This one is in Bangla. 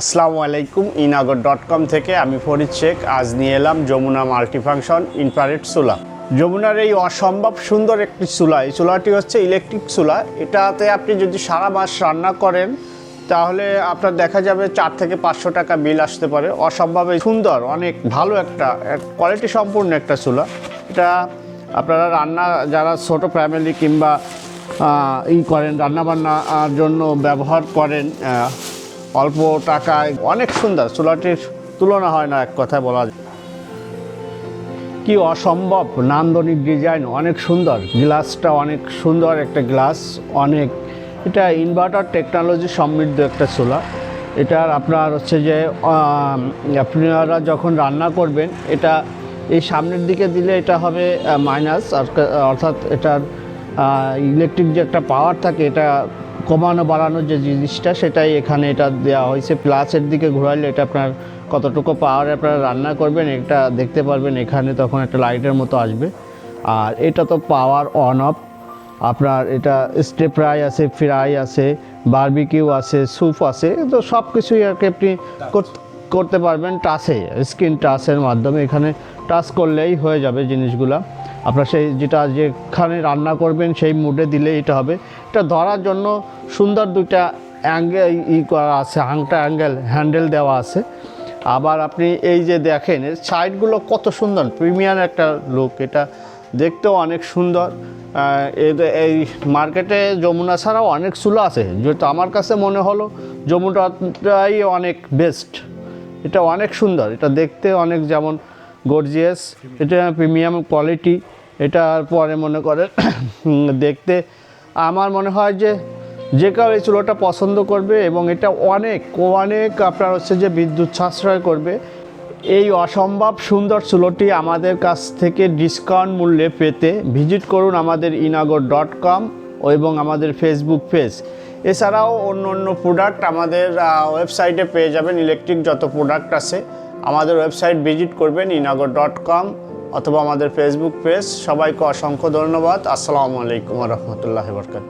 আসসালামু আলাইকুম। ইনাগর.com থেকে আমি ফরিদ শেখ আজ নিয়ে এলাম যমুনা মাল্টিফাংশন ইনফ্রারেড চুলা। যমুনার এই অসম্ভব সুন্দর একটি চুলা। এই চুলাটি হচ্ছে ইলেকট্রিক চুলা। এটাতে আপনি যদি সারা মাস রান্না করেন তাহলে আপনার দেখা যাবে 4 থেকে 500 টাকা বিল আসতে পারে। অসম্ভব সুন্দর, অনেক ভালো একটা কোয়ালিটি সম্পূর্ণ একটা চুলা। এটা আপনারা রান্না যারা ছোট ফ্যামিলি কিংবা করেন রান্নাবান্নার জন্য ব্যবহার করেন, অল্প টাকায় অনেক সুন্দর। চুলাটির তুলনা হয় না, এক কথায় বলা যায়। কি অসম্ভব নান্দনিক ডিজাইন, অনেক সুন্দর। গ্লাসটা অনেক সুন্দর একটা গ্লাস, অনেক। এটা ইনভার্টার টেকনোলজি সমৃদ্ধ একটা চুলা। এটার আপনার হচ্ছে যে আপনারা যখন রান্না করবেন এটা এই সামনের দিকে দিলে এটা হবে মাইনাস, অর্থাৎ এটার ইলেকট্রিক যে একটা পাওয়ার থাকে এটা কমানো বাড়ানোর যে জিনিসটা সেটাই এখানে এটা দেওয়া হয়েছে। প্লাসের দিকে ঘোরাইলে এটা আপনার কতটুকু পাওয়ারে আপনারা রান্না করবেন এটা দেখতে পারবেন। এখানে তখন একটা লাইটের মতো আসবে। আর এটা তো পাওয়ার অন অফ। আপনার এটা স্টেপ ফ্রাই আছে, ফ্রাই আছে, বারবিকিউ আছে, স্যুপ আছে, তো সব কিছুই আর কি আপনি করতে পারবেন টাচে, স্ক্রিন টাচের মাধ্যমে। এখানে টাচ করলেই হয়ে যাবে জিনিসগুলা। আপনার সেই যেটা যেখানে রান্না করবেন সেই মুডে দিলেই এটা হবে। এটা ধরার জন্য সুন্দর দুইটা অ্যাঙ্গেল করা আছে, আংটা অ্যাঙ্গেল হ্যান্ডেল দেওয়া আছে। আবার আপনি এই যে দেখেন এর সাইডগুলো কত সুন্দর, প্রিমিয়াম একটা লুক। এটা দেখতেও অনেক সুন্দর। এই মার্কেটে যমুনা ছাড়াও অনেক চুলা আছে, যেহেতু আমার কাছে মনে হলো যমুনাটাই অনেক বেস্ট। এটা অনেক সুন্দর, এটা দেখতে অনেক যেমন গর্জিয়াস, এটা প্রিমিয়াম কোয়ালিটি। এটার পরে মনে করেন দেখতে আমার মনে হয় যে কেউ এই চুলোটা পছন্দ করবে এবং এটা অনেক আপনার হচ্ছে যে বিদ্যুৎ সাশ্রয় করবে। এই অসম্ভব সুন্দর চুলোটি আমাদের কাছ থেকে ডিসকাউন্ট মূল্যে পেতে ভিজিট করুন আমাদের ইনাগর.com এবং আমাদের ফেসবুক পেজ। এছাড়াও অন্য অন্য প্রোডাক্ট আমাদের ওয়েবসাইটে পেয়ে যাবেন। ইলেকট্রিক যত প্রোডাক্ট আছে আমাদের ওয়েবসাইট ভিজিট করবেন ইনাগর.com অথবা আমাদের ফেসবুক পেজ। সবাইকে অসংখ্য ধন্যবাদ। আসসালামু আলাইকুম ওয়া রাহমাতুল্লাহি ওয়া বারাকাতুহু।